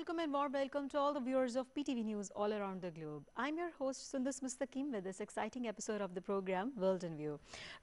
welcome and warm welcome to all the viewers of PTV News all around the globe. I'm your host Sundus Mustaqim with this exciting episode of the program World in View.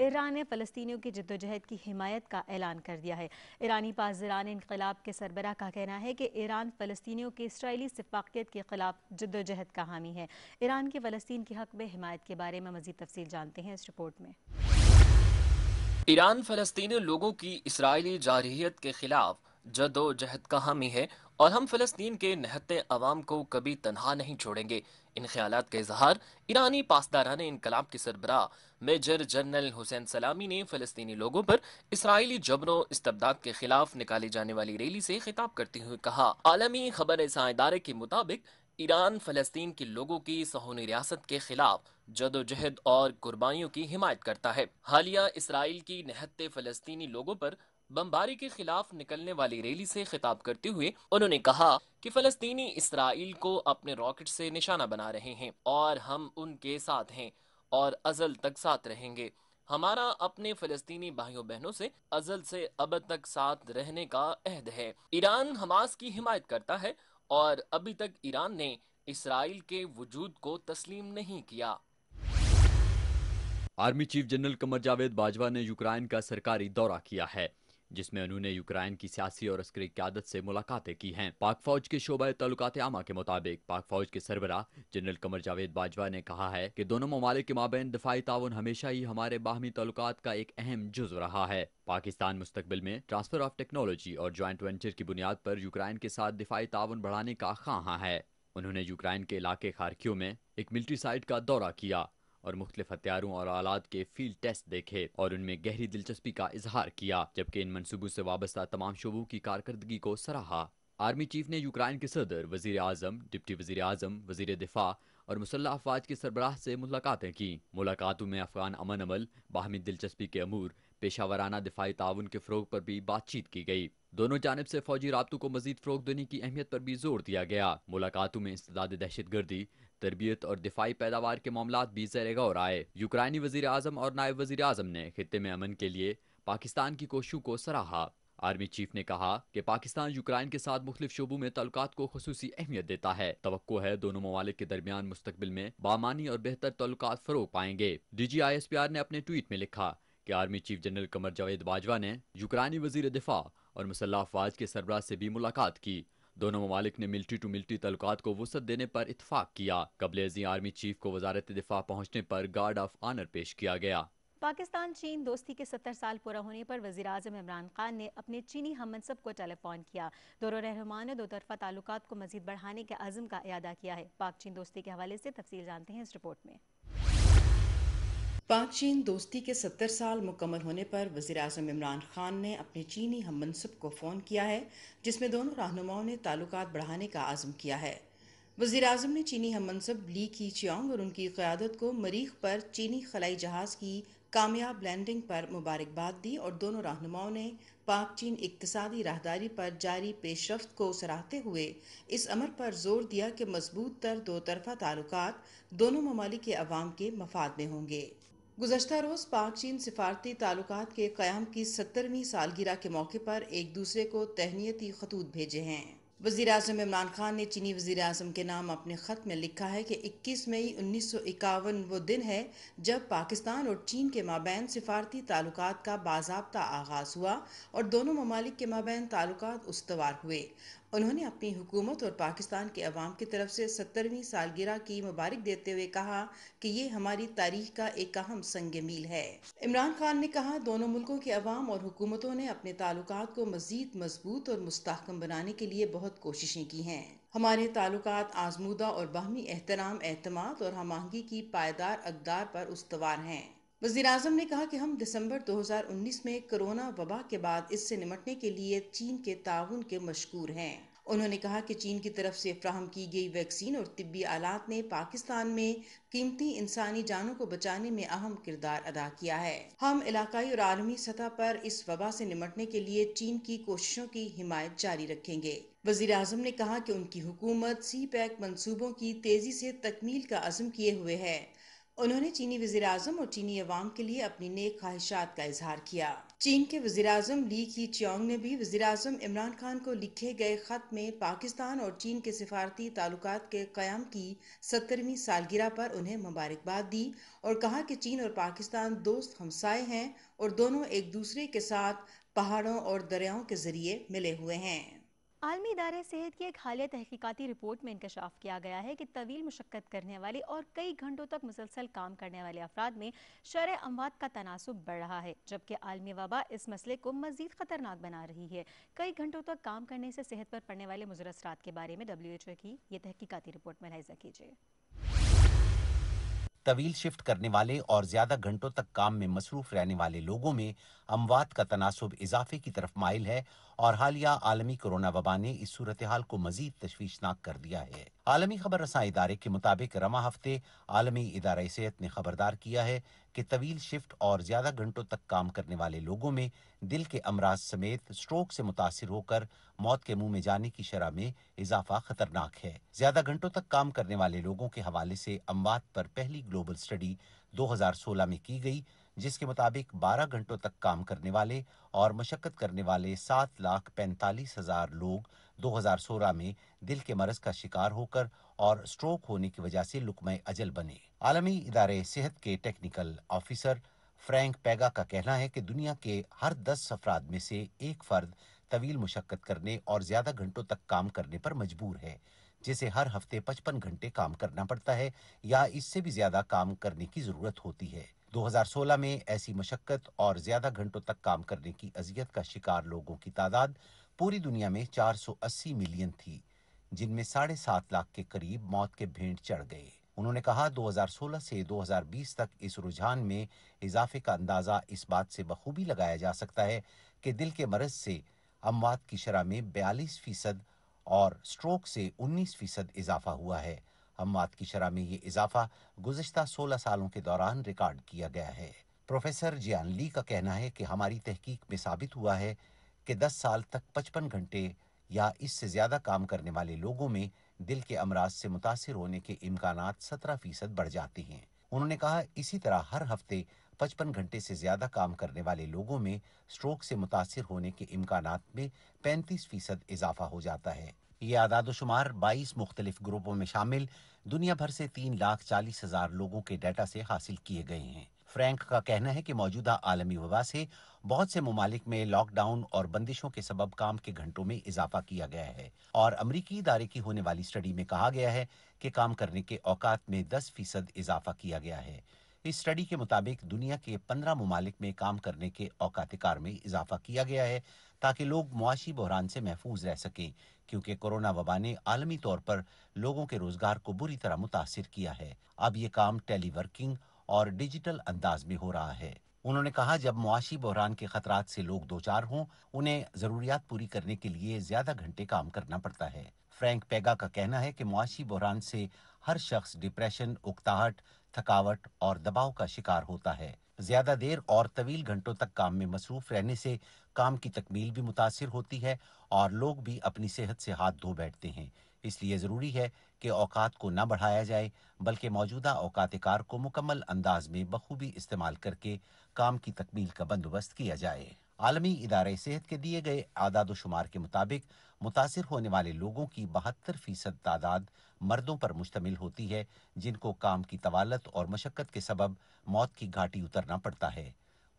Iran نے فلسطینیوں کی جدوجہد کی حمایت کا اعلان کر دیا ہے۔ ایرانی پاسداران انقلاب کے سربراہ کا کہنا ہے کہ ایران فلسطینیوں کی اسرائیلی سفاکیت کے خلاف جدوجہد کا حامی ہے۔ ایران کی فلسطین کے حق میں حمایت کے بارے میں مزید تفصیل جانتے ہیں اس رپورٹ میں۔ ایران فلسطینی لوگوں کی اسرائیلی جارحیت کے خلاف جد و جہد کا حامی ہے اور ہم فلسطین کے نہتے عوام کو کبھی تنہا نہیں چھوڑیں گے۔ ان خیالات کا اظہار ایرانی پاسداران انقلاب کے سربراہ میجر جنرل حسین سلامی نے فلسطینی لوگوں پر اسرائیلی جبر و استبداد کے خلاف نکالی جانے والی ریلی سے خطاب کرتے ہوئے کہا۔ عالمی خبر رساں ادارے کے مطابق ایران فلسطین کے لوگوں کی صہیونی ریاست کے خلاف جدوجہد اور قربانیوں کی حمایت کرتا ہے۔ حالیہ اسرائیل کی نہتے فلسطینی لوگوں پر بمباری کے خلاف نکلنے والی ریلی سے خطاب کرتے ہوئے انہوں نے کہا کہ فلسطینی اسرائیل کو اپنے راکٹ سے نشانہ بنا رہے ہیں اور ہم ان کے ساتھ ہیں اور ازل تک ساتھ رہیں گے۔ ہمارا اپنے فلسطینی بھائیوں بہنوں سے ازل سے ابد تک ساتھ رہنے کا عہد ہے۔ ایران حماس کی حمایت کرتا ہے اور ابھی تک ایران نے اسرائیل کے وجود کو تسلیم نہیں کیا۔ Army chief general Qamar Javed Bajwa نے یوکرائن کا سرکاری دورہ کیا ہے، جس میں انہوں نے یوکرائن کی سیاسی اور عسکری قیادت سے ملاقاتیں کی ہیں۔ پاک فوج کے شعبہ تعلقات عامہ کے مطابق پاک فوج کے سربراہ جنرل قمر جاوید باجوہ نے کہا ہے کہ دونوں ممالک کے مابین دفاعی تعاون ہمیشہ ہی ہمارے باہمی تعلقات کا ایک اہم جزو رہا ہے۔ پاکستان مستقبل میں ٹرانسفر آف ٹیکنالوجی اور جوائنٹ وینچر کی بنیاد پر یوکرائن کے ساتھ دفاعی تعاون بڑھانے کا خواہاں ہے۔ انہوں نے یوکرائن کے علاقے خارکیو میں ایک ملٹری سائٹ کا دورہ کیا اور مختلف ہتھیاروں اور آلات کے فیلڈ ٹیسٹ دیکھے اور ان میں گہری دلچسپی کا اظہار کیا، جبکہ ان منصوبوں سے وابستہ تمام شعبوں کی کارکردگی کو سراہا۔ آرمی چیف نے یوکرائن کے صدر، وزیر اعظم، ڈپٹی وزیر اعظم، وزیر دفاع اور مسلح افواج کے سربراہ سے ملاقاتیں کی۔ ملاقاتوں میں افغان امن عمل، باہمی دلچسپی کے امور، پیشہ ورانہ دفاعی تعاون کے فروغ پر بھی بات چیت کی گئی۔ دونوں جانب سے فوجی رابطوں کو مزید فروغ دینے کی اہمیت پر بھی زور دیا گیا۔ ملاقاتوں میں انسداد دہشت گردی، تربیت اور دفاعی پیداوار کے معاملات بھی زیر غور آئے۔ یوکرائنی وزیر اعظم اور نائب وزیر اعظم نے خطے میں امن کے لیے پاکستان کی کوششوں کو سراہا۔ آرمی چیف نے کہا کہ پاکستان یوکرائن کے ساتھ مختلف شعبوں میں تعلقات کو خصوصی اہمیت دیتا ہے۔ توقع ہے دونوں ممالک کے درمیان مستقبل میں بامانی اور بہتر تعلقات فروغ پائیں گے۔ D G I S P R نے اپنے ٹویٹ میں لکھا کہ army chief general Qamar Javed Bajwa نے یوکرائنی وزیر دفاع اور مسلح افواج کے سربراہ سے بھی ملاقات کی۔ دونوں ممالک نے ملٹری ٹو ملٹری تعلقات کو وسعت دینے پر اتفاق کیا۔ قبل ازیں آرمی چیف کو وزارت دفاع پہنچنے پر گارڈ آف آنر پیش کیا گیا۔ پاکستان چین دوستی کے 70 سال پورا ہونے پر وزیر اعظم عمران خان نے اپنے چینی ہم منصب کو ٹیلی فون کیا۔ دونوں رہنماؤں نے دو طرفہ تعلقات کو مزید بڑھانے کے عزم کا اعادہ کیا ہے۔ پاک چین دوستی کے حوالے سے تفصیل جانتے ہیں اس رپورٹ میں۔ پاک چین دوستی کے 70 سال مکمل ہونے پر وزیر اعظم عمران خان نے اپنے چینی ہم منصب کو فون کیا ہے، جس میں دونوں رہنماؤں نے تعلقات بڑھانے کا عزم کیا ہے۔ وزیر اعظم نے چینی ہم منصب لی کی چیانگ اور ان کی قیادت کو مریخ پر چینی خلائی جہاز کی کامیاب لینڈنگ پر مبارکباد دی اور دونوں رہنماؤں نے پاک چین اقتصادی راہداری پر جاری پیش رفت کو سراہتے ہوئے اس امر پر زور دیا کہ مضبوط تر دو طرفہ تعلقات دونوں ممالک کے عوام کے مفاد میں ہوں گے۔ گزشتہ روز پاک چین سفارتی تعلقات کے قیام کی 70ویں سالگرہ کے موقع پر ایک دوسرے کو تہنیتی خطوط بھیجے ہیں۔ وزیر اعظم عمران خان نے چینی وزیر اعظم کے نام اپنے خط میں لکھا ہے کہ 21 مئی 1951 وہ دن ہے جب پاکستان اور چین کے مابین سفارتی تعلقات کا باضابطہ آغاز ہوا اور دونوں ممالک کے مابین تعلقات استوار ہوئے۔ انہوں نے اپنی حکومت اور پاکستان کے عوام کی طرف سے 70ویں سالگرہ کی مبارک دیتے ہوئے کہا کہ یہ ہماری تاریخ کا ایک اہم سنگ میل ہے۔ عمران خان نے کہا دونوں ملکوں کے عوام اور حکومتوں نے اپنے تعلقات کو مزید مضبوط اور مستحکم بنانے کے لیے بہت کوششیں کی ہیں۔ ہمارے تعلقات آزمودہ اور باہمی احترام، اعتماد اور ہم آہنگی کی پائیدار اقدار پر استوار ہیں۔ وزیر اعظم نے کہا کہ ہم دسمبر 2019 میں کرونا وبا کے بعد اس سے نمٹنے کے لیے چین کے تعاون کے مشکور ہیں۔ انہوں نے کہا کہ چین کی طرف سے فراہم کی گئی ویکسین اور طبی آلات نے پاکستان میں قیمتی انسانی جانوں کو بچانے میں اہم کردار ادا کیا ہے۔ ہم علاقائی اور عالمی سطح پر اس وبا سے نمٹنے کے لیے چین کی کوششوں کی حمایت جاری رکھیں گے۔ وزیر اعظم نے کہا کہ ان کی حکومت سی پیک منصوبوں کی تیزی سے تکمیل کا عزم کیے ہوئے ہے۔ انہوں نے چینی وزیراعظم اور چینی عوام کے لیے اپنی نیک خواہشات کا اظہار کیا۔ چین کے وزیراعظم لی کی چیونگ نے بھی وزیراعظم عمران خان کو لکھے گئے خط میں پاکستان اور چین کے سفارتی تعلقات کے قیام کی 70ویں سالگرہ پر انہیں مبارکباد دی اور کہا کہ چین اور پاکستان دوست ہمسائے ہیں اور دونوں ایک دوسرے کے ساتھ پہاڑوں اور دریاؤں کے ذریعے ملے ہوئے ہیں۔ عالمی ادارے صحت کی ایک حالیہ تحقیقاتی رپورٹ میں انکشاف کیا گیا ہے کہ طویل مشقت کرنے والے اور کئی گھنٹوں تک مسلسل کام کرنے والے افراد میں شرح اموات کا تناسب بڑھ رہا ہے، جبکہ عالمی وبا اس مسئلے کو مزید خطرناک بنا رہی ہے۔ کئی گھنٹوں تک کام کرنے سے صحت پر پڑنے والے مضر اثرات کے بارے میں WHO کی یہ تحقیقاتی رپورٹ میں ملاحظہ کیجیے۔ طویل شفٹ کرنے والے اور زیادہ گھنٹوں تک کام میں مصروف رہنے والے لوگوں میں اموات کا تناسب اضافے کی طرف مائل ہے اور حالیہ عالمی کورونا وبا نے اس صورتحال کو مزید تشویشناک کر دیا ہے۔ عالمی خبر رساں ادارے کے مطابق رواں ہفتے عالمی ادارہ صحت نے خبردار کیا ہے کہ طویل شفٹ اور زیادہ گھنٹوں تک کام کرنے والے لوگوں میں دل کے امراض سمیت سٹروک سے متاثر ہو کر موت کے منہ میں جانے کی شرح میں اضافہ خطرناک ہے۔ زیادہ گھنٹوں تک کام کرنے والے لوگوں کے حوالے سے اموات پر پہلی گلوبل اسٹڈی 2016 میں کی گئی، جس کے مطابق 12 گھنٹوں تک کام کرنے والے اور مشقت کرنے والے 7,45,000 لوگ 2016 میں دل کے مرض کا شکار ہو کر اور سٹروک ہونے کی وجہ سے لقمہ اجل بنے۔ عالمی ادارے صحت کے ٹیکنیکل آفیسر فرینک پیگا کا کہنا ہے کہ دنیا کے ہر 10 افراد میں سے ایک فرد طویل مشقت کرنے اور زیادہ گھنٹوں تک کام کرنے پر مجبور ہے، جسے ہر ہفتے 55 گھنٹے کام کرنا پڑتا ہے یا اس سے بھی زیادہ کام کرنے کی ضرورت ہوتی ہے۔ 2016 میں ایسی مشقت اور زیادہ گھنٹوں تک کام کرنے کی اذیت کا شکار لوگوں کی تعداد پوری دنیا میں 480 ملین تھی، جن میں 7.5 لاکھ کے قریب موت کے بھینٹ چڑھ گئے۔ انہوں نے کہا 2016 سے 2020 تک اس رجحان میں اضافے کا اندازہ اس بات سے بخوبی لگایا جا سکتا ہے کہ دل کے مرض سے اموات کی شرح میں 42% اور سٹروک سے 19% اضافہ ہوا ہے۔ اموات کی شرح میں یہ اضافہ گزشتہ 16 سالوں کے دوران ریکارڈ کیا گیا ہے۔ پروفیسر جیان لی کا کہنا ہے کہ ہماری تحقیق میں ثابت ہوا ہے کہ 10 سال تک 55 گھنٹے یا اس سے زیادہ کام کرنے والے لوگوں میں دل کے امراض سے متاثر ہونے کے امکانات 17% بڑھ جاتے ہیں۔ انہوں نے کہا اسی طرح ہر ہفتے 55 گھنٹے سے زیادہ کام کرنے والے لوگوں میں سٹروک سے متاثر ہونے کے امکانات میں 35% اضافہ ہو جاتا ہے۔ یہ اعداد و شمار 22 مختلف گروپوں میں شامل دنیا بھر سے 3,40,000 لوگوں کے ڈیٹا سے حاصل کیے گئے ہیں۔ فرینک کا کہنا ہے کہ موجودہ عالمی وبا سے بہت سے ممالک میں لاک ڈاؤن اور بندشوں کے سبب کام کے گھنٹوں میں اضافہ کیا گیا ہے، اور امریکی ادارے کی ہونے والی اسٹڈی میں کہا گیا ہے کہ کام کرنے کے اوقات میں 10% اضافہ کیا گیا ہے۔ اس اسٹڈی کے مطابق دنیا کے 15 ممالک میں کام کرنے کے اوقات کار میں اضافہ کیا گیا ہے تاکہ لوگ معاشی بحران سے محفوظ رہ سکیں، کیونکہ کورونا وبا نے عالمی طور پر لوگوں کے روزگار کو بری طرح متاثر کیا ہے۔ اب یہ کام ٹیلی ورکنگ اور ڈیجیٹل انداز میں ہو رہا ہے۔ انہوں نے کہا جب معاشی بحران کے خطرات سے لوگ دوچار ہوں، انہیں ضروریات پوری کرنے کے لیے زیادہ گھنٹے کام کرنا پڑتا ہے۔ فرینک پیگا کا کہنا ہے کہ معاشی بحران سے ہر شخص ڈپریشن، اکتاہٹ، تھکاوٹ اور دباؤ کا شکار ہوتا ہے۔ زیادہ دیر اور طویل گھنٹوں تک کام میں مصروف رہنے سے کام کی تکمیل بھی متاثر ہوتی ہے اور لوگ بھی اپنی صحت سے ہاتھ دھو بیٹھتے ہیں۔ اس لیے ضروری ہے کہ اوقات کو نہ بڑھایا جائے بلکہ موجودہ اوقات کار کو مکمل انداز میں بخوبی استعمال کر کے کام کی تکمیل کا بندوبست کیا جائے۔ عالمی ادارہ صحت کے دیے گئے اعداد و شمار کے مطابق متاثر ہونے والے لوگوں کی 72% تعداد مردوں پر مشتمل ہوتی ہے، جن کو کام کی طوالت اور مشقت کے سبب موت کی گھاٹی اترنا پڑتا ہے۔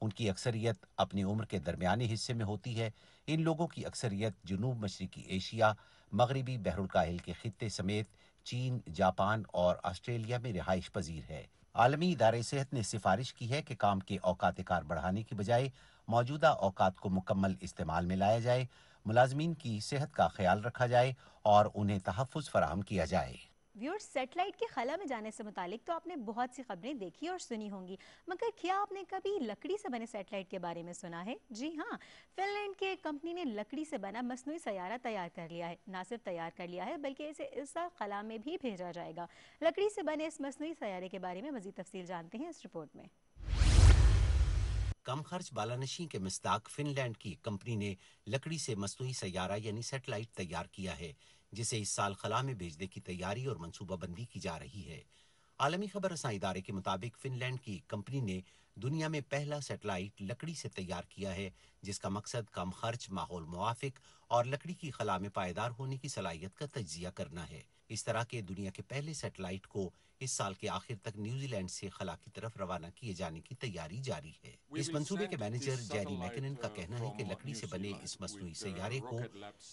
ان کی اکثریت اپنی عمر کے درمیانی حصے میں ہوتی ہے۔ ان لوگوں کی اکثریت جنوب مشرقی ایشیا، مغربی بحر الکاہل کے خطے سمیت چین، جاپان اور آسٹریلیا میں رہائش پذیر ہے۔ عالمی ادارہ صحت نے سفارش کی ہے کہ کام کے اوقات کار بڑھانے کی بجائے موجودہ اوقات کو مکمل استعمال میں لایا جائے، ملازمین کی صحت کا خیال رکھا جائے اور انہیں تحفظ فراہم کیا جائے۔ ویورز، سیٹلائٹ کے خلا میں جانے سے متعلق تو آپ نے بہت سی خبریں دیکھی اور سنی ہوں گی، مگر کیا آپ نے کبھی لکڑی سے بنے سیٹلائٹ کے بارے میں سنا ہے؟ جی ہاں، فن لینڈ کے ایک کمپنی نے لکڑی سے بنا مصنوعی سیارہ تیار کر لیا ہے۔ نہ صرف تیار کر لیا ہے بلکہ اسے اس سال خلا میں بھی بھیجا جائے گا۔ لکڑی سے بنے اس مصنوعی سیارے کے بارے میں مزید تفصیل جانتے ہیں اس رپورٹ میں۔ کم خرچ بالانشین کے مصداق فن لینڈ کی کمپنی نے لکڑی سے مصنوعی سیارہ یعنی سیٹلائٹ تیار کیا ہے، جسے اس سال خلا میں بھیجنے کی تیاری اور منصوبہ بندی کی جا رہی ہے۔ عالمی خبر رساں ادارے کے مطابق فن لینڈ کی کمپنی نے دنیا میں پہلا سیٹلائٹ لکڑی سے تیار کیا ہے جس کا مقصد کم خرچ، ماحول موافق اور لکڑی کی خلا میں پائیدار ہونے کی صلاحیت کا تجزیہ کرنا ہے۔ اس طرح کے دنیا کے پہلے سیٹلائٹ کو اس سال کے آخر تک نیوزی لینڈ سے خلا کی طرف روانہ کیے جانے کی تیاری جاری ہے۔ اس منصوبے کے مینیجر جیری میکنن کا کہنا ہے کہ لکڑی سے بنے اس مصنوعی سیارے کو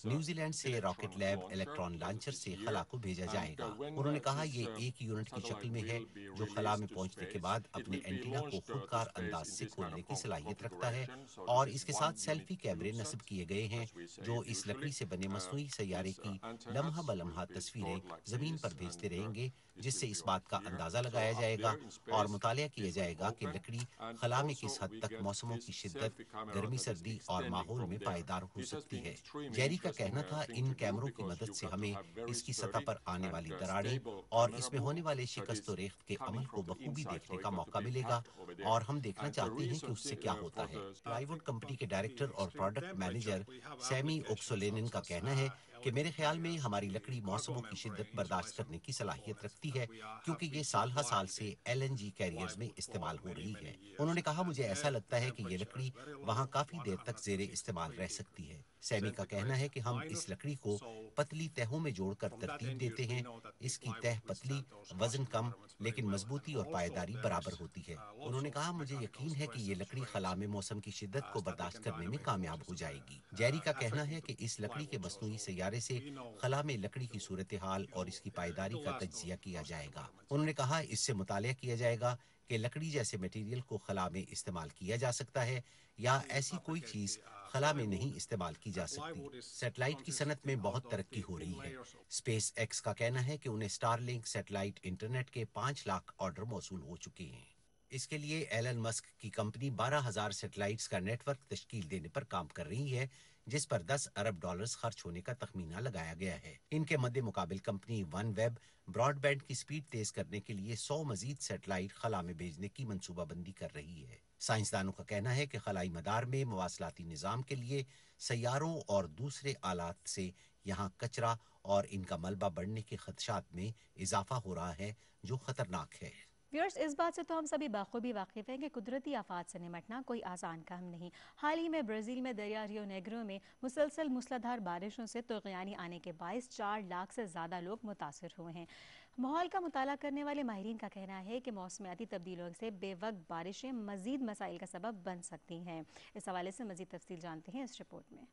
نیوزی لینڈ سے راکٹ لیب الیکٹران لانچر سے خلا کو بھیجا جائے گا۔ انہوں نے کہا یہ ایک یونٹ کی شکل میں ہے جو خلا میں پہنچنے کے بعد اپنے اینٹینا کو خودکار انداز سے کھولنے کی صلاحیت رکھتا ہے اور اس کے ساتھ سیلفی کیمرے نصب کیے گئے ہیں جو اس لکڑی سے بنے مصنوعی سیارے کی لمحہ بلمحہ تصویریں زمین پر بھیجتے رہیں گے، جس سے اس بات کا اندازہ لگایا جائے گا اور مطالعہ کیا جائے گا کہ لکڑی خلا میں کس حد تک موسموں کی شدت، گرمی سردی اور ماحول میں پائیدار ہو سکتی ہے۔ جیری کا کہنا تھا ان کیمروں کی مدد سے ہمیں اس کی سطح پر آنے والی دراڑیں اور اس میں ہونے والے شکست و ریخت کے عمل کو بخوبی دیکھنے کا موقع ملے گا اور ہم دیکھنا چاہتے ہیں کہ اس سے کیا ہوتا ہے۔ پلائی ووڈ کمپنی کے ڈائریکٹر اور پروڈکٹ مینیجر سیمی اوکسولینن کا کہنا ہے کہ میرے خیال میں ہماری لکڑی موسموں کی شدت برداشت کرنے کی صلاحیت رکھتی ہے کیونکہ یہ سال ہر سال سے ایل این جی کیریئرز میں استعمال ہو رہی ہے۔ انہوں نے کہا مجھے ایسا لگتا ہے کہ یہ لکڑی وہاں کافی دیر تک زیر استعمال رہ سکتی ہے۔ سیمی کا کہنا ہے کہ ہم اس لکڑی کو پتلی تہوں میں جوڑ کر ترتیب دیتے ہیں، اس کی تہ پتلی، وزن کم لیکن مضبوطی اور پائیداری برابر ہوتی ہے۔ انہوں نے کہا مجھے یقین ہے کہ یہ لکڑی خلا میں موسم کی شدت کو برداشت کرنے میں کامیاب ہو جائے گی۔ جیری کا کہنا ہے کہ اس لکڑی کے مصنوعی سیارے سے خلا میں لکڑی کی صورتحال اور اس کی پائیداری کا تجزیہ کیا جائے گا۔ انہوں نے کہا اس سے مطالعہ کیا جائے گا کہ لکڑی جیسے میٹیریل کو خلا میں استعمال کیا جا سکتا ہے یا ایسی کوئی چیز خلا میں نہیں استعمال کی جا سکتی۔ سیٹلائٹ کی صنعت میں بہت ترقی ہو رہی ہے۔ اسپیس ایکس کا کہنا ہے کہ انہیں اسٹار لنک سیٹلائٹ انٹرنیٹ کے 5 لاکھ آرڈر موصول ہو چکے ہیں۔ اس کے لیے ایلن مسک کی کمپنی 12,000 سیٹلائٹس کا نیٹ ورک تشکیل دینے پر کام کر رہی ہے جس پر $10 ارب خرچ ہونے کا تخمینہ لگایا گیا ہے۔ ان کے مد مقابل company One Web broadband کی سپیڈ تیز کرنے کے لیے 100 مزید سیٹلائٹ خلا میں بھیجنے کی منصوبہ بندی کر رہی ہے۔ سائنسدانوں کا کہنا ہے کہ خلائی مدار میں مواصلاتی نظام کے لیے سیاروں اور دوسرے آلات سے یہاں کچرا اور ان کا ملبہ بڑھنے کے خدشات میں اضافہ ہو رہا ہے جو خطرناک ہے۔ ویورز، اس بات سے تو ہم سبھی بخوبی واقف ہیں کہ قدرتی آفات سے نمٹنا کوئی آسان کام نہیں۔ حال ہی میں برازیل میں دریا ریو نیگرو میں مسلسل موسلادھار بارشوں سے طغیانی آنے کے باعث 4 لاکھ سے زیادہ لوگ متاثر ہوئے ہیں۔ ماحول کا مطالعہ کرنے والے ماہرین کا کہنا ہے کہ موسمیاتی تبدیلیوں سے بے وقت بارشیں مزید مسائل کا سبب بن سکتی ہیں۔ اس حوالے سے مزید تفصیل جانتے ہیں اس رپورٹ میں۔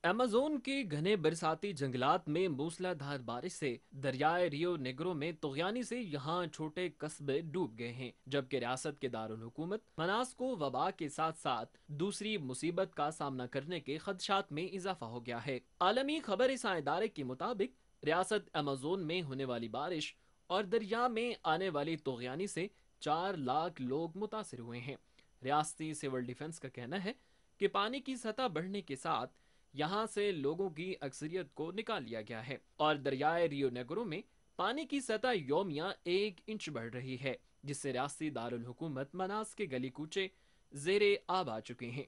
ایمیزون کے گھنے برساتی جنگلات میں موسلادھار بارش سے دریائے ریو نیگرو میں طغیانی سے یہاں چھوٹے قصبے ڈوب گئے ہیں، جبکہ ریاست کے دارالحکومت مناس کو وبا کے ساتھ ساتھ دوسری مصیبت کا سامنا کرنے کے خدشات میں اضافہ ہو گیا ہے۔ عالمی خبر رساں ادارے کے مطابق ریاست ایمیزون میں ہونے والی بارش اور دریا میں آنے والی طغیانی سے 4 لاکھ لوگ متاثر ہوئے ہیں۔ ریاستی سول ڈیفنس کا کہنا ہے کہ پانی کی سطح بڑھنے کے ساتھ یہاں سے لوگوں کی اکثریت کو نکال لیا گیا ہے اور دریائے ریو نیگرو میں پانی کی سطح یومیہ 1 انچ بڑھ رہی ہے، جس سے ریاستی دارالحکومت مناس کے گلی کوچے زیر آب آ چکے ہیں۔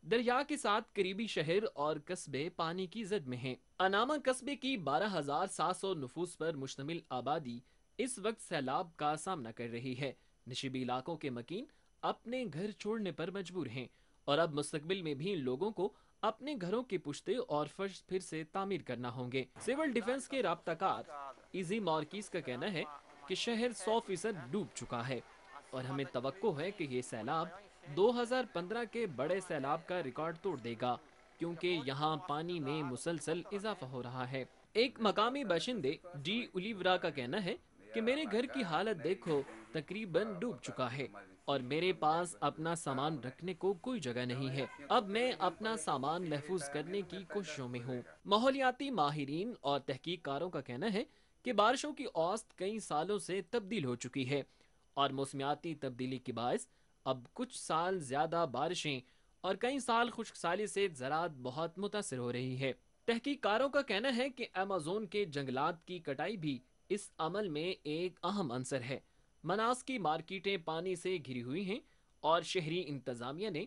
دریا کے ساتھ قریبی شہر اور قصبے پانی کی زد میں ہیں۔ اناما قصبے کی 12,700 نفوس پر مشتمل آبادی اس وقت سیلاب کا سامنا کر رہی ہے۔ نشیبی علاقوں کے مکین اپنے گھر چھوڑنے پر مجبور ہیں اور اب مستقبل میں بھی لوگوں کو اپنے گھروں کے پشتے اور فرش پھر سے تعمیر کرنا ہوں گے۔ سول ڈیفنس کے رابطہ کار ایزی مارکیز کا کہنا ہے کہ شہر 100% ڈوب چکا ہے اور ہمیں توقع ہے کہ یہ سیلاب 2015 کے بڑے سیلاب کا ریکارڈ توڑ دے گا، کیونکہ یہاں پانی میں مسلسل اضافہ ہو رہا ہے۔ ایک مقامی باشندے ڈی اولیورا کا کہنا ہے کہ میرے گھر کی حالت دیکھو، تقریباً ڈوب چکا ہے اور میرے پاس اپنا سامان رکھنے کو کوئی جگہ نہیں ہے۔ اب میں اپنا سامان محفوظ کرنے کی کوششوں میں ہوں۔ ماحولیاتی ماہرین اور تحقیق کاروں کا کہنا ہے کہ بارشوں کی اوسط کئی سالوں سے تبدیل ہو چکی ہے اور موسمیاتی تبدیلی کے باعث اب کچھ سال زیادہ بارشیں اور کئی سال خشک سالی سے زراعت بہت متاثر ہو رہی ہے۔ تحقیق کاروں کا کہنا ہے کہ ایمیزون کے جنگلات کی کٹائی بھی اس عمل میں ایک اہم عنصر ہے۔ مناس کی مارکیٹیں پانی سے گھری ہوئی ہیں اور شہری انتظامیہ نے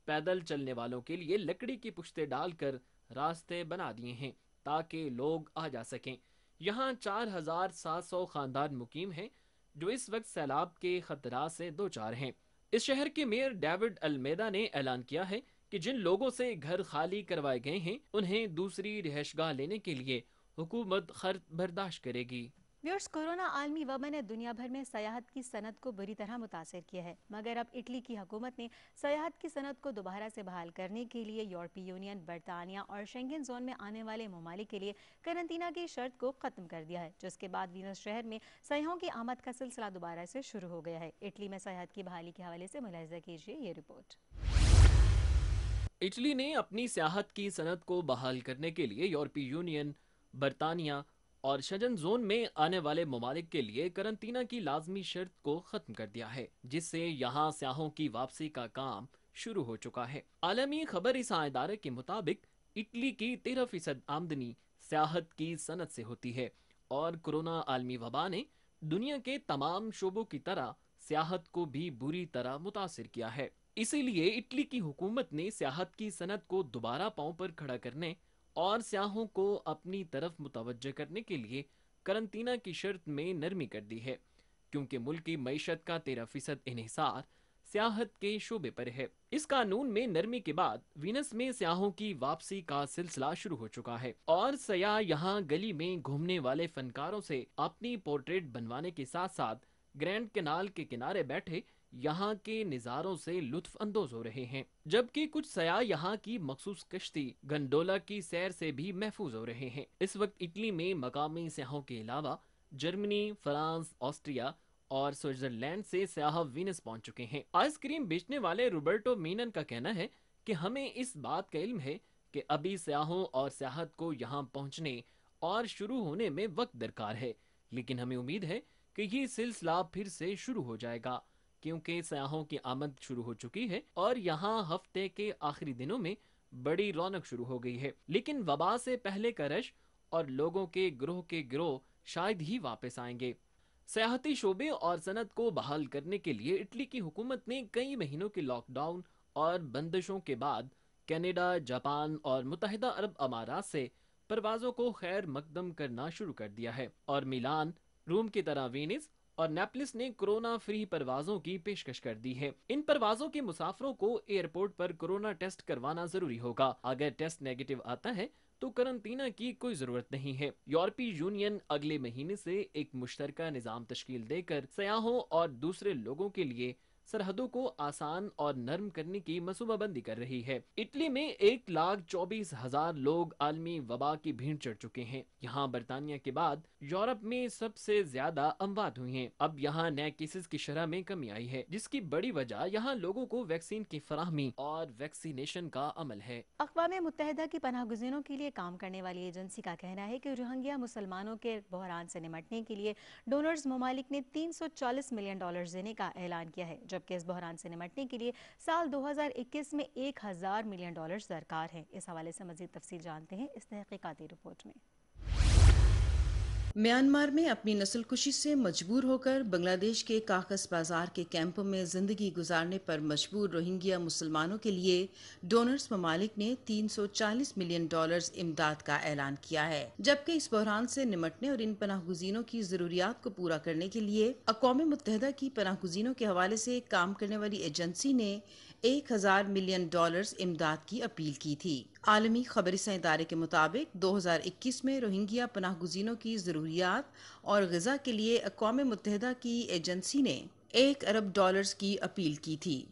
پیدل چلنے والوں کے لیے لکڑی کی پشتے ڈال کر راستے بنا دیے ہیں تاکہ لوگ آ جا سکیں۔ یہاں 4700 خاندان مقیم ہیں جو اس وقت سیلاب کے خطرات سے دوچار ہیں۔ اس شہر کے میئر ڈیوڈ المیدا نے اعلان کیا ہے کہ جن لوگوں سے گھر خالی کروائے گئے ہیں انہیں دوسری رہائش گاہ لینے کے لیے حکومت خرچ برداشت کرے گی۔ ویورز، کورونا عالمی وبا نے دنیا بھر میں سیاحت کی صنعت کو بری طرح متاثر کیا ہے، مگر اب اٹلی کی حکومت نے سیاحت کی صنعت کو دوبارہ سے بحال کرنے کے لیے یورپی یونین، برطانیہ اور شینگن زون میں آنے والے ممالک کے لیے قرنطینہ کی شرط کو ختم کر دیا ہے، جس کے بعد وینس شہر میں سیاحوں کی آمد کا سلسلہ دوبارہ سے شروع ہو گیا ہے۔ اٹلی میں سیاحت کی بحالی کے حوالے سے ملاحظہ کیجیے یہ رپورٹ۔ اٹلی نے اپنی سیاحت کی صنعت کو بحال کرنے کے لیے یورپی یونین، برطانیہ اور شنگن زون میں آنے والے ممالک کے لیے قرنطینہ کی لازمی شرط کو ختم کر دیا ہے، جس سے یہاں سیاحوں کی واپسی کا کام شروع ہو چکا ہے۔ عالمی خبر رساں ادارے کے مطابق اٹلی کی 13% آمدنی سیاحت کی صنعت سے ہوتی ہے، اور کورونا عالمی وبا نے دنیا کے تمام شعبوں کی طرح سیاحت کو بھی بری طرح متاثر کیا ہے۔ اسی لیے اٹلی کی حکومت نے سیاحت کی صنعت کو دوبارہ پاؤں پر کھڑا کرنے اور سیاحوں کو اپنی طرف متوجہ کرنے کے لیے قرنطینہ کی شرط میں نرمی کر دی ہے، کیونکہ ملک کی معیشت کا 13% انحصار سیاحت کے شعبے پر ہے۔ اس قانون میں نرمی کے بعد وینس میں سیاحوں کی واپسی کا سلسلہ شروع ہو چکا ہے، اور سیاح یہاں گلی میں گھومنے والے فنکاروں سے اپنی پورٹریٹ بنوانے کے ساتھ ساتھ گرینڈ کینال کے کنارے بیٹھے یہاں کے نظاروں سے لطف اندوز ہو رہے ہیں، جبکہ کچھ سیاح یہاں کی مخصوص کشتی گنڈولا کی سیر سے بھی محفوظ ہو رہے ہیں۔ اس وقت اٹلی میں مقامی سیاحوں کے علاوہ جرمنی، فرانس، آسٹریا اور سوئٹزرلینڈ سے سیاح وینس پہنچ چکے ہیں۔ آئس کریم بیچنے والے روبرٹو مینن کا کہنا ہے کہ ہمیں اس بات کا علم ہے کہ ابھی سیاحوں اور سیاحت کو یہاں پہنچنے اور شروع ہونے میں وقت درکار ہے، لیکن ہمیں امید ہے کہ یہ سلسلہ پھر سے شروع ہو جائے گا، کیونکہ سیاحوں کی آمد شروع ہو چکی ہے اور یہاں ہفتے کے آخری دنوں میں بڑی رونق شروع ہو گئی ہے۔ لیکن وبا سے پہلے کا رش اور لوگوں کے گروہ شاید ہی واپس آئیں گے۔ سیاحتی شعبے اور صنعت کو بحال کرنے کے لیے اٹلی کی حکومت نے کئی مہینوں کے لاک ڈاؤن اور بندشوں کے بعد کینیڈا، جاپان اور متحدہ عرب امارات سے پروازوں کو خیر مقدم کرنا شروع کر دیا ہے، اور میلان، روم کی طرح وینس اور نیپلس نے کورونا فری پروازوں کی پیشکش کر دی ہے۔ ان پروازوں کے مسافروں کو ایئرپورٹ پر کورونا ٹیسٹ کروانا ضروری ہوگا۔ اگر ٹیسٹ نیگیٹو آتا ہے تو قرنطینہ کی کوئی ضرورت نہیں ہے۔ یورپی یونین اگلے مہینے سے ایک مشترکہ نظام تشکیل دے کر سیاحوں اور دوسرے لوگوں کے لیے سرحدوں کو آسان اور نرم کرنے کی منصوبہ بندی کر رہی ہے۔ اٹلی میں 1,24,000 لوگ عالمی وبا کی بھیڑ چڑھ چکے ہیں۔ یہاں برطانیہ کے بعد یورپ میں سب سے زیادہ اموات ہوئی ہیں۔ اب یہاں نئے کیسز کی شرح میں کمی آئی ہے، جس کی بڑی وجہ یہاں لوگوں کو ویکسین کی فراہمی اور ویکسینیشن کا عمل ہے۔ اقوام متحدہ کی پناہ گزینوں کے لیے کام کرنے والی ایجنسی کا کہنا ہے کہ روہنگیا مسلمانوں کے بحران سے نمٹنے کے لیے ڈونرز ممالک نے $340 ملین دینے کا اعلان کیا ہے، جبکہ اس بحران سے نمٹنے کے لیے سال 2021 میں $1,000 ملین درکار ہیں۔ اس حوالے سے مزید تفصیل جانتے ہیں اس تحقیقاتی رپورٹ میں۔ میانمار میں اپنی نسل کشی سے مجبور ہو کر بنگلہ دیش کے کاغذ بازار کے کیمپوں میں زندگی گزارنے پر مجبور روہنگیا مسلمانوں کے لیے ڈونرز ممالک نے $340 ملین امداد کا اعلان کیا ہے، جبکہ اس بحران سے نمٹنے اور ان پناہ گزینوں کی ضروریات کو پورا کرنے کے لیے اقوام متحدہ کی پناہ گزینوں کے حوالے سے کام کرنے والی ایجنسی نے $1,000 ملین امداد کی اپیل کی تھی۔ عالمی خبر رساں ادارے کے مطابق 2021 میں روہنگیا پناہ گزینوں کی ضروریات اور غذا کے لیے اقوام متحدہ کی ایجنسی نے $1 ارب کی اپیل کی تھی،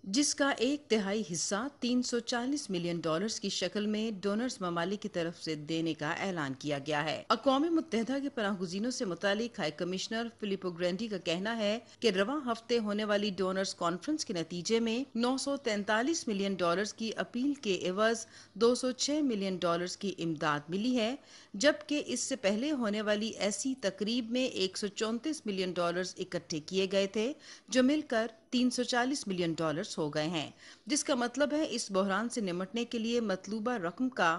جس کا 1/3 حصہ $340 ملین کی شکل میں ڈونرز ممالک کی طرف سے دینے کا اعلان کیا گیا ہے۔ اقوام متحدہ کے پناہ گزینوں سے متعلق ہائی کمشنر فلیپو گرینڈی کا کہنا ہے کہ رواں ہفتے ہونے والی ڈونرز کانفرنس کے نتیجے میں $943 ملین کی اپیل کے عوض $206 ملین کی امداد ملی ہے، جبکہ اس سے پہلے ہونے والی ایسی تقریب میں $134 ملین اکٹھے کیے گئے تھے، جو مل کر $340 ملین ہو گئے ہیں، جس کا مطلب ہے اس بحران سے نمٹنے کے لیے مطلوبہ رقم کا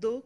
2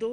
2